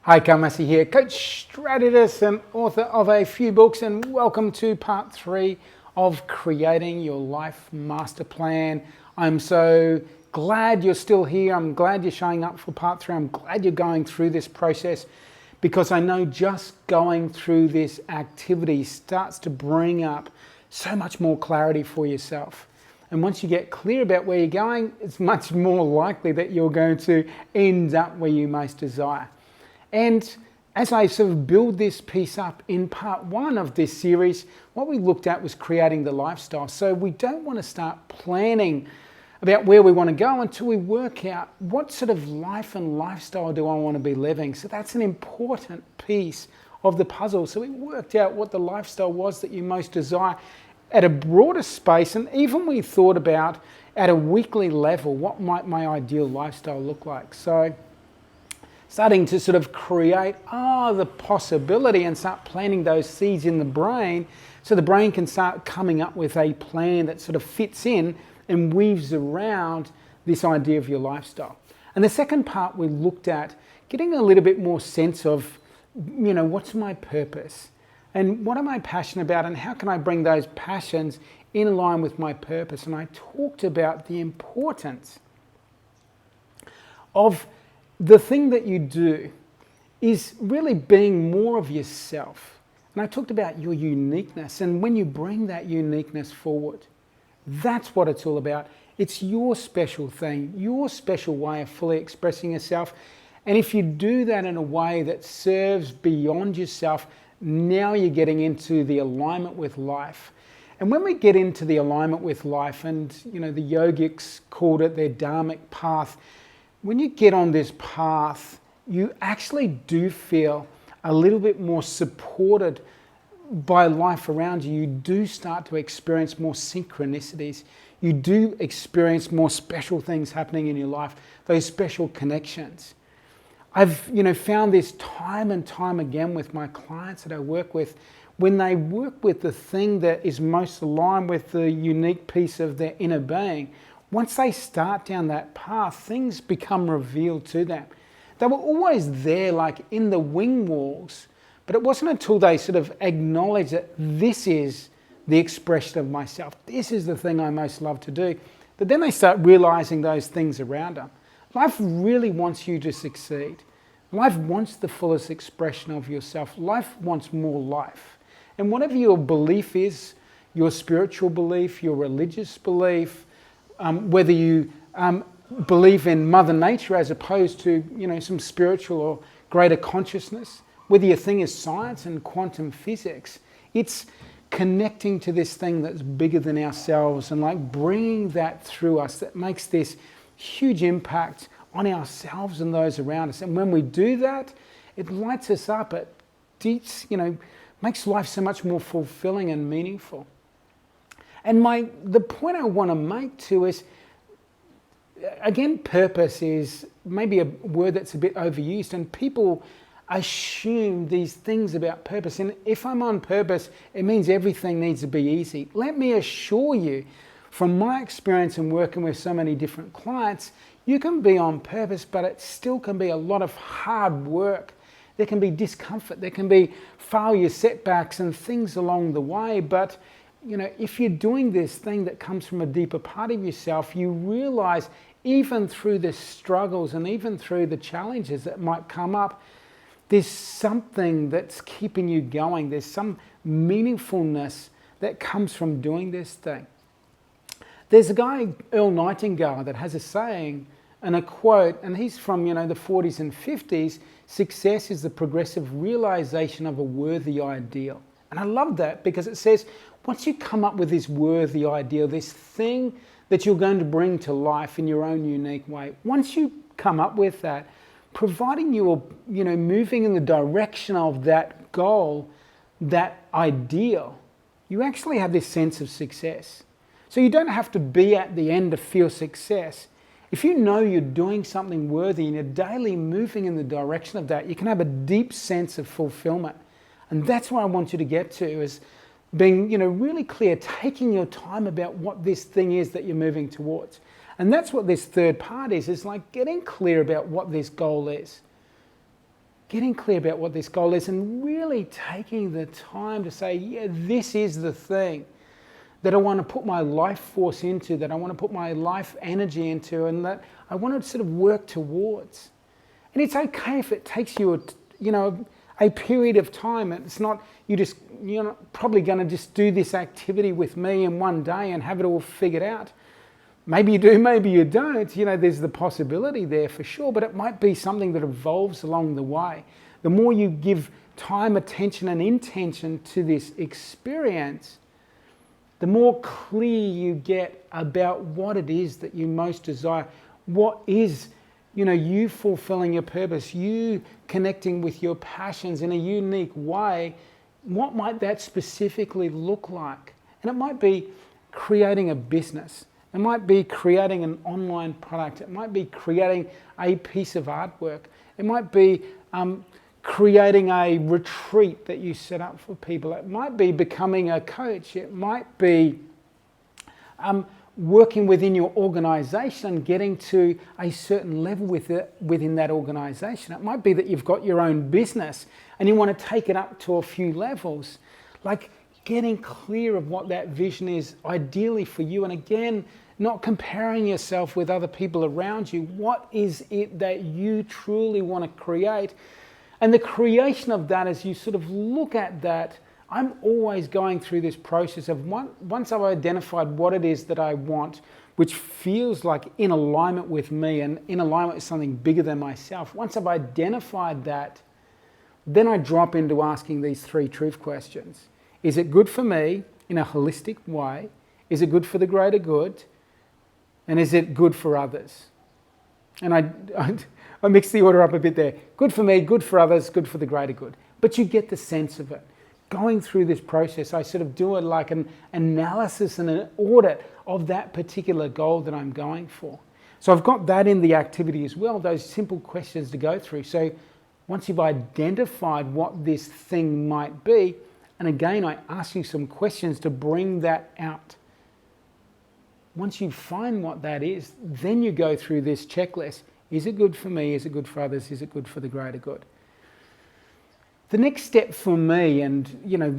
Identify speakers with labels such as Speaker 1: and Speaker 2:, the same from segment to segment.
Speaker 1: Hi, Massy here, coach, strategist and author of a few books, and welcome to part 3 of creating your life master plan. I'm so glad you're still here. I'm glad you're showing up for part 3. I'm glad you're going through this process, because I know just going through this activity starts to bring up so much more clarity for yourself. And once you get clear about where you're going, it's much more likely that you're going to end up where you most desire. And as I sort of build this piece up in part 1 of this series, what we looked at was creating the lifestyle. So we don't want to start planning about where we want to go until we work out what sort of life and lifestyle do I want to be living. So that's an important piece of the puzzle. So we worked out what the lifestyle was that you most desire at a broader space, and even we thought about at a weekly level, what might my ideal lifestyle look like. So starting to sort of create the possibility and start planting those seeds in the brain, so the brain can start coming up with a plan that sort of fits in and weaves around this idea of your lifestyle. And the second part, we looked at getting a little bit more sense of, what's my purpose? And what am I passionate about, and how can I bring those passions in line with my purpose? And I talked about the importance of the thing that you do is really being more of yourself. And I talked about your uniqueness, and when you bring that uniqueness forward, that's what it's all about. It's your special thing, your special way of fully expressing yourself. And if you do that in a way that serves beyond yourself, now you're getting into the alignment with life. And when we get into the alignment with life, and the yogics called it their dharmic path, when you get on this path, you actually do feel a little bit more supported by life around you. You do start to experience more synchronicities. You do experience more special things happening in your life, those special connections. I've found this time and time again with my clients that I work with. When they work with the thing that is most aligned with the unique piece of their inner being, once they start down that path, things become revealed to them. They were always there, like in the wing walls, but it wasn't until they sort of acknowledge that this is the expression of myself, this is the thing I most love to do, that then they start realizing those things around them. Life really wants you to succeed. Life wants the fullest expression of yourself. Life wants more life. And whatever your belief is, your spiritual belief, your religious belief, whether you believe in Mother Nature as opposed to some spiritual or greater consciousness, whether your thing is science and quantum physics, it's connecting to this thing that's bigger than ourselves and like bringing that through us that makes this huge impact on ourselves and those around us. And when we do that, it lights us up. It makes life so much more fulfilling and meaningful. And the point I want to make too is, again, purpose is maybe a word that's a bit overused, and people assume these things about purpose. And if I'm on purpose, it means everything needs to be easy. Let me assure you, from my experience in working with so many different clients, you can be on purpose, but it still can be a lot of hard work. There can be discomfort, there can be failure, setbacks and things along the way, but if you're doing this thing that comes from a deeper part of yourself, you realize even through the struggles and even through the challenges that might come up, there's something that's keeping you going. There's some meaningfulness that comes from doing this thing. There's a guy, Earl Nightingale, that has a saying and a quote, and he's from the 40s and 50s, success is the progressive realization of a worthy ideal. And I love that, because it says, once you come up with this worthy ideal, this thing that you're going to bring to life in your own unique way, once you come up with that, providing you're moving in the direction of that goal, that ideal, you actually have this sense of success. So you don't have to be at the end to feel success. If you know you're doing something worthy and you're daily moving in the direction of that, you can have a deep sense of fulfillment. And that's where I want you to get to, is being really clear, taking your time about what this thing is that you're moving towards. And that's what this third part is like getting clear about what this goal is. getting clear about what this goal is and really taking the time to say, yeah, this is the thing that I want to put my life force into, that I want to put my life energy into, and that I want to sort of work towards. And it's okay if it takes you a period of time. It's not, you're not probably going to just do this activity with me in one day and have it all figured out. Maybe you do, maybe you don't. There's the possibility there for sure, but it might be something that evolves along the way. The more you give time, attention, and intention to this experience, the more clear you get about what it is that you most desire. What is, you fulfilling your purpose, you connecting with your passions in a unique way. What might that specifically look like? And it might be creating a business. It might be creating an online product. It might be creating a piece of artwork. It might be creating a retreat that you set up for people. It might be becoming a coach. It might be working within your organization and getting to a certain level within that organization. It might be that you've got your own business and you want to take it up to a few levels. Like getting clear of what that vision is ideally for you. And again, not comparing yourself with other people around you. What is it that you truly want to create? And the creation of that, as you sort of look at that, I'm always going through this process of once I've identified what it is that I want, which feels like in alignment with me and in alignment with something bigger than myself. Once I've identified that, then I drop into asking these 3 truth questions. Is it good for me in a holistic way? Is it good for the greater good? And is it good for others? And I mix the order up a bit there. Good for me, good for others, good for the greater good. But you get the sense of it. Going through this process, I sort of do it like an analysis and an audit of that particular goal that I'm going for. So I've got that in the activity as well, those simple questions to go through. So once you've identified what this thing might be, and again, I ask you some questions to bring that out. Once you find what that is, then you go through this checklist. Is it good for me? Is it good for others? Is it good for the greater good? The next step for me, and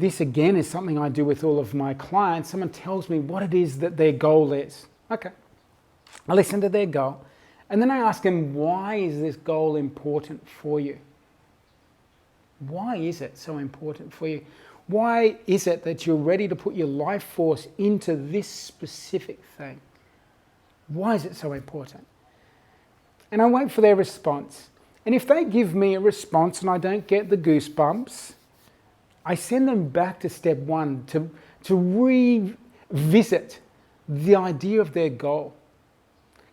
Speaker 1: this again is something I do with all of my clients, someone tells me what it is that their goal is. Okay, I listen to their goal, and then I ask them, why is this goal important for you? Why is it so important for you? Why is it that you're ready to put your life force into this specific thing? Why is it so important? And I wait for their response. And if they give me a response and I don't get the goosebumps, I send them back to step 1 to revisit the idea of their goal.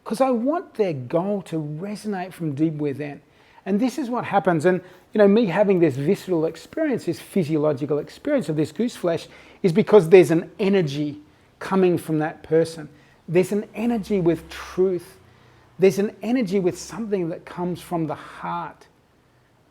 Speaker 1: Because I want their goal to resonate from deep within. And this is what happens. And me having this visceral experience, this physiological experience of this goose flesh, is because there's an energy coming from that person. There's an energy with truth. There's an energy with something that comes from the heart.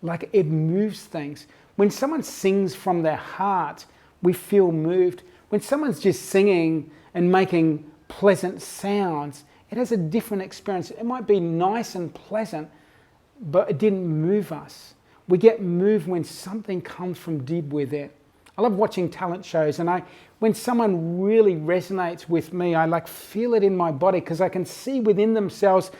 Speaker 1: Like it moves things. When someone sings from their heart, we feel moved. When someone's just singing and making pleasant sounds, it has a different experience. It might be nice and pleasant, but it didn't move us. We get moved when something comes from deep within. I love watching talent shows, and when someone really resonates with me, I feel it in my body because I can see within themselves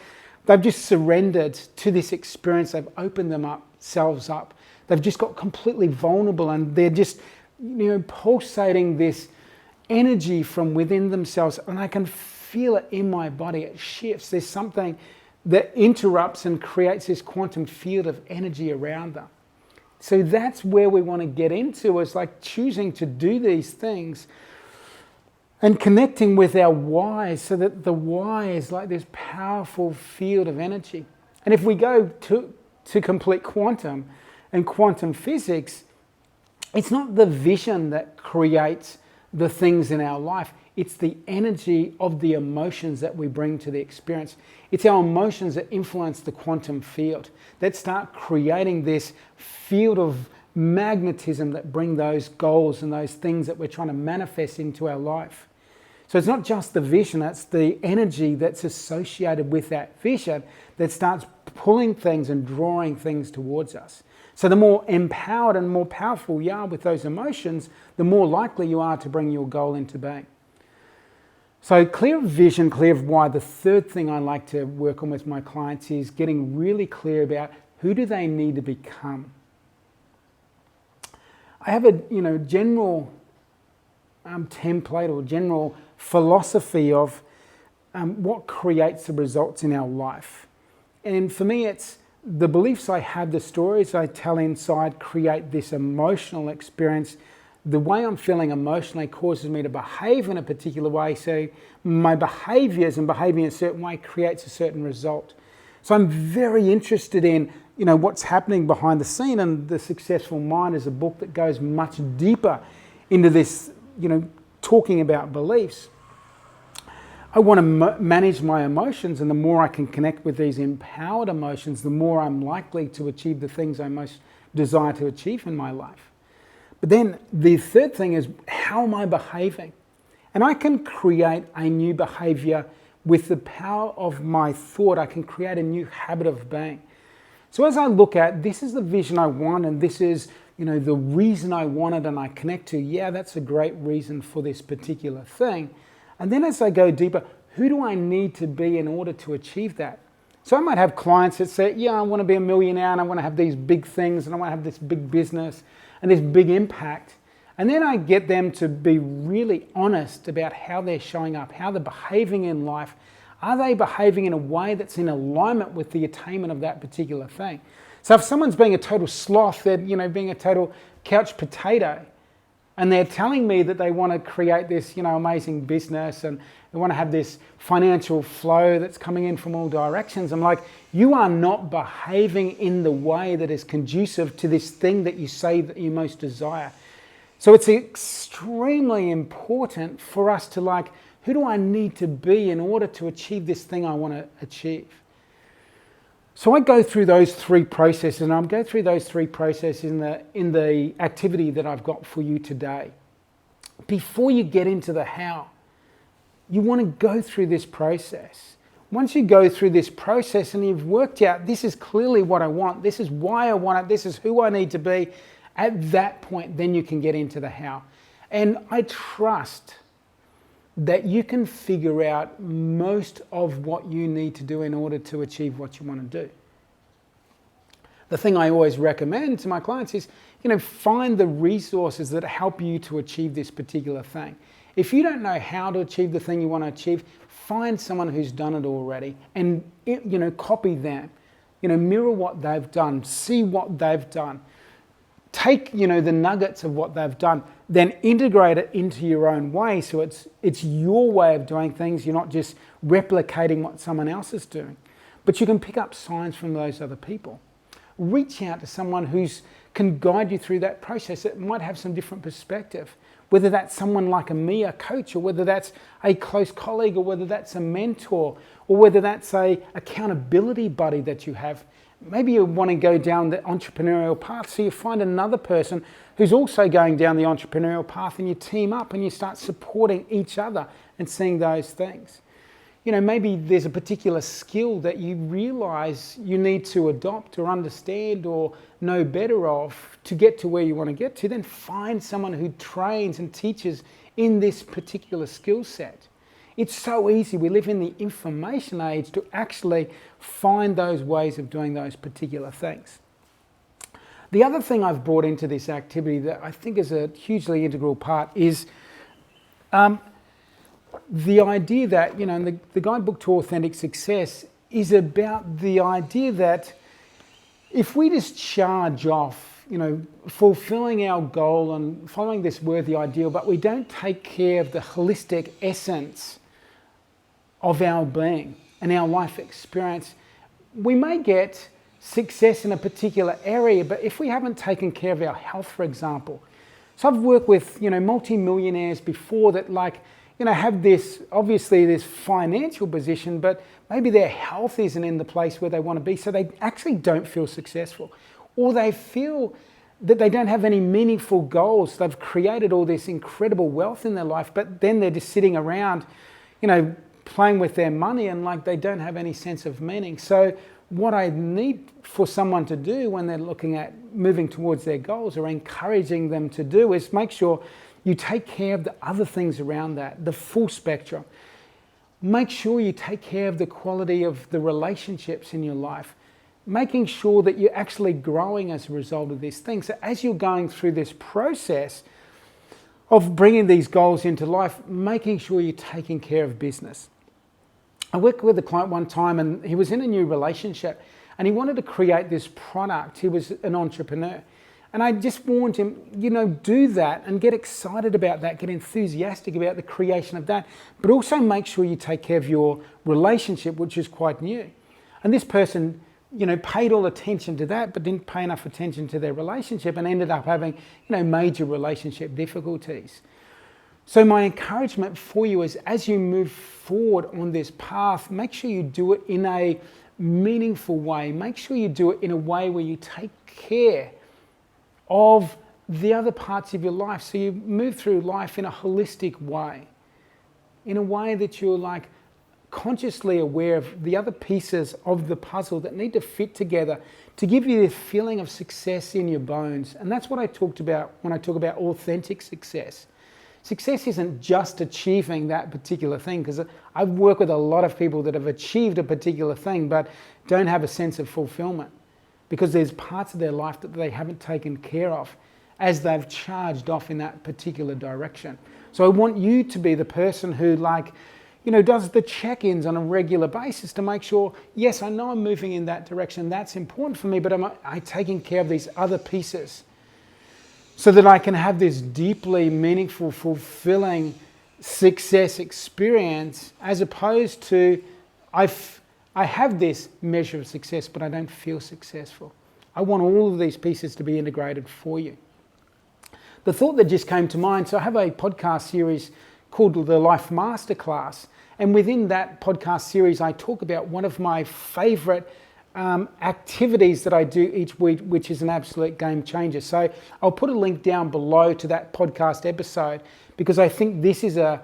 Speaker 1: they've just surrendered to this experience. They've opened themselves up. They've just got completely vulnerable, and they're just pulsating this energy from within themselves, and I can feel it in my body. It shifts. There's something that interrupts and creates this quantum field of energy around them. So that's where we want to get into, is choosing to do these things and connecting with our why, so that the why is like this powerful field of energy. And if we go to complete quantum and quantum physics, it's not the vision that creates the things in our life. It's the energy of the emotions that we bring to the experience. It's our emotions that influence the quantum field, that start creating this field of magnetism that bring those goals and those things that we're trying to manifest into our life. So it's not just the vision, it's the energy that's associated with that vision that starts pulling things and drawing things towards us. So the more empowered and more powerful you are with those emotions, the more likely you are to bring your goal into being. So clear of vision, clear of why. The third thing I like to work on with my clients is getting really clear about who do they need to become. I have a general template or general philosophy of what creates the results in our life. And for me, it's the beliefs I have, the stories I tell inside create this emotional experience. The way I'm feeling emotionally causes me to behave in a particular way. So my behaviors and behaving in a certain way creates a certain result. So I'm very interested in what's happening behind the scene, and The Successful Mind is a book that goes much deeper into this, talking about beliefs. I want to manage my emotions, and the more I can connect with these empowered emotions, the more I'm likely to achieve the things I most desire to achieve in my life. But then the third thing is, how am I behaving? And I can create a new behavior with the power of my thought. I can create a new habit of being. So as I look at, this is the vision I want, and this is, the reason I want it, and I connect to, that's a great reason for this particular thing. And then as I go deeper, who do I need to be in order to achieve that? So I might have clients that say, I want to be a millionaire, and I want to have these big things, and I want to have this big business and this big impact. And then I get them to be really honest about how they're showing up, how they're behaving in life. Are they behaving in a way that's in alignment with the attainment of that particular thing? So if someone's being a total sloth, they're being a total couch potato, and they're telling me that they want to create this amazing business and they want to have this financial flow that's coming in from all directions, I'm like, you are not behaving in the way that is conducive to this thing that you say that you most desire. So it's extremely important for us to who do I need to be in order to achieve this thing I want to achieve? So I go through those three processes, and I'll go through those three processes in the activity that I've got for you today. Before you get into the how, you want to go through this process. Once you go through this process and you've worked out, this is clearly what I want, this is why I want it, this is who I need to be, at that point, then you can get into the how. And I trust that you can figure out most of what you need to do in order to achieve what you want to do. The thing I always recommend to my clients is, find the resources that help you to achieve this particular thing. If you don't know how to achieve the thing you want to achieve, find someone who's done it already and, copy them. Mirror what they've done, see what they've done. Take, the nuggets of what they've done, then integrate it into your own way so it's your way of doing things. You're not just replicating what someone else is doing. But you can pick up signs from those other people. Reach out to someone who can guide you through that process. It might have some different perspective, whether that's someone like me, a coach, or whether that's a close colleague, or whether that's a mentor, or whether that's a accountability buddy that you have. Maybe you want to go down the entrepreneurial path, so you find another person who's also going down the entrepreneurial path, and you team up and you start supporting each other and seeing those things. Maybe there's a particular skill that you realize you need to adopt or understand or know better of to get to where you want to get to. Then find someone who trains and teaches in this particular skill set. It's so easy. We live in the information age to actually find those ways of doing those particular things. The other thing I've brought into this activity that I think is a hugely integral part is the idea that, the Guidebook to Authentic Success is about the idea that if we just charge off, fulfilling our goal and following this worthy ideal, but we don't take care of the holistic essence of our being and our life experience, we may get success in a particular area, but if we haven't taken care of our health, for example. So I've worked with, multi-millionaires before that have this financial position, but maybe their health isn't in the place where they want to be, so they actually don't feel successful. Or they feel that they don't have any meaningful goals. They've created all this incredible wealth in their life, but then they're just sitting around, playing with their money and they don't have any sense of meaning. So what I need for someone to do when they're looking at moving towards their goals or encouraging them to do is make sure you take care of the other things around that, the full spectrum. Make sure you take care of the quality of the relationships in your life, making sure that you're actually growing as a result of these things. So as you're going through this process of bringing these goals into life, making sure you're taking care of business. I worked with a client one time and he was in a new relationship and he wanted to create this product. He was an entrepreneur. And I just warned him, do that and get excited about that, get enthusiastic about the creation of that, but also make sure you take care of your relationship, which is quite new. And this person, paid all attention to that, but didn't pay enough attention to their relationship and ended up having, major relationship difficulties. So my encouragement for you is as you move forward on this path, make sure you do it in a meaningful way. Make sure you do it in a way where you take care of the other parts of your life. So you move through life in a holistic way, in a way that you're consciously aware of the other pieces of the puzzle that need to fit together to give you this feeling of success in your bones. And that's what I talked about when I talk about authentic success. Success isn't just achieving that particular thing, because I've worked with a lot of people that have achieved a particular thing but don't have a sense of fulfillment because there's parts of their life that they haven't taken care of as they've charged off in that particular direction. So I want you to be the person who does the check-ins on a regular basis to make sure, yes, I know I'm moving in that direction, that's important for me, but am I taking care of these other pieces so that I can have this deeply meaningful, fulfilling success experience, as opposed to I have this measure of success, but I don't feel successful. I want all of these pieces to be integrated for you. The thought that just came to mind, so I have a podcast series called the Life Masterclass, and within that podcast series I talk about one of my favorite activities that I do each week, which is an absolute game changer. So I'll put a link down below to that podcast episode, because I think this is a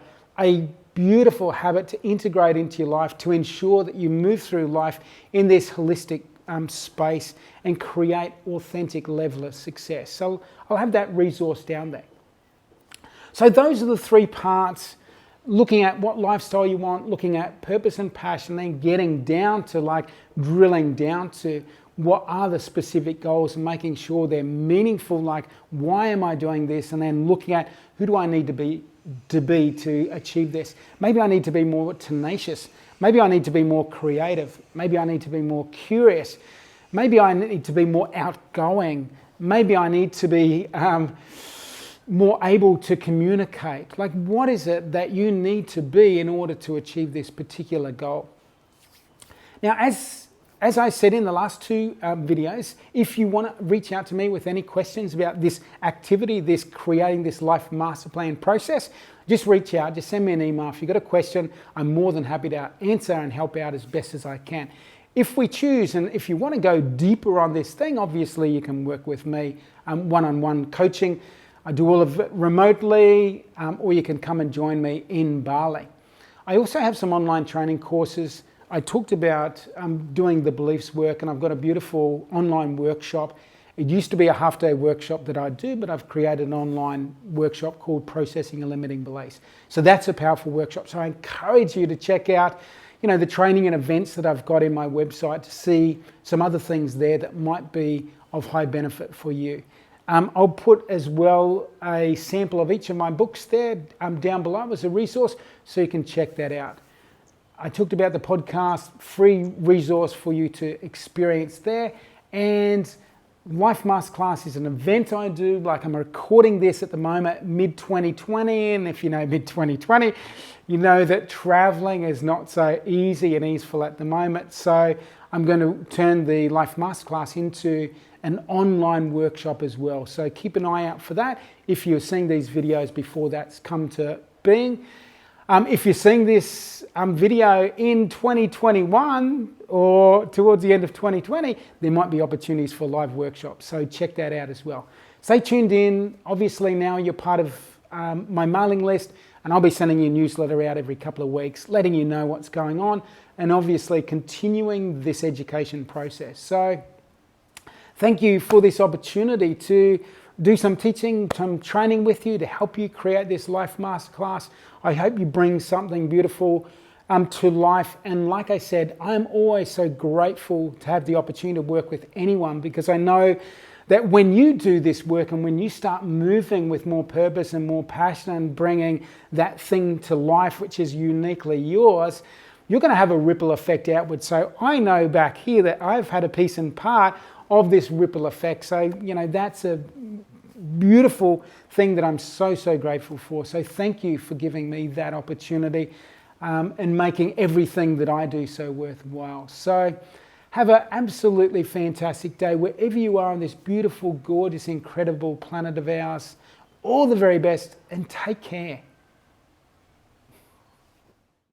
Speaker 1: beautiful habit to integrate into your life to ensure that you move through life in this holistic space and create authentic level of success. So I'll have that resource down there. So those are the three parts: looking at what lifestyle you want, looking at purpose and passion, then getting down to drilling down to what are the specific goals and making sure they're meaningful, why am I doing this? And then looking at who do I need to be to achieve this. Maybe I need to be more tenacious. Maybe I need to be more creative. Maybe I need to be more curious. Maybe I need to be more outgoing. Maybe I need to be more able to communicate. What is it that you need to be in order to achieve this particular goal? Now, as I said in the last two videos, if you want to reach out to me with any questions about this activity, this creating this life master plan process, just reach out, just send me an email. If you've got a question, I'm more than happy to answer and help out as best as I can. If we choose, and if you want to go deeper on this thing, obviously you can work with me, one-on-one coaching. I do all of it remotely, or you can come and join me in Bali. I also have some online training courses. I talked about doing the beliefs work, and I've got a beautiful online workshop. It used to be a half-day workshop that I do, but I've created an online workshop called Processing and Limiting Beliefs. So that's a powerful workshop. So I encourage you to check out, the training and events that I've got in my website to see some other things there that might be of high benefit for you. I'll put as well a sample of each of my books there down below as a resource, so you can check that out. I talked about the podcast, free resource for you to experience there. And Life Masterclass is an event I do. I'm recording this at the moment, mid-2020. And if you know mid-2020, you know that traveling is not so easy and easeful at the moment. So I'm going to turn the Life Masterclass into an online workshop as well. So keep an eye out for that if you're seeing these videos before that's come to being. If you're seeing this video in 2021 or towards the end of 2020, there might be opportunities for live workshops. So check that out as well. Stay tuned in. Obviously now you're part of my mailing list. And I'll be sending you a newsletter out every couple of weeks, letting you know what's going on, and obviously continuing this education process. So thank you for this opportunity to do some teaching, some training with you to help you create this life masterclass. I hope you bring something beautiful to life. And like I said, I'm always so grateful to have the opportunity to work with anyone, because I know that when you do this work and when you start moving with more purpose and more passion and bringing that thing to life, which is uniquely yours, you're going to have a ripple effect outward. So I know back here that I've had a piece and part of this ripple effect. So, that's a beautiful thing that I'm so, so grateful for. So thank you for giving me that opportunity and making everything that I do so worthwhile. So have an absolutely fantastic day wherever you are on this beautiful, gorgeous, incredible planet of ours. All the very best, and take care.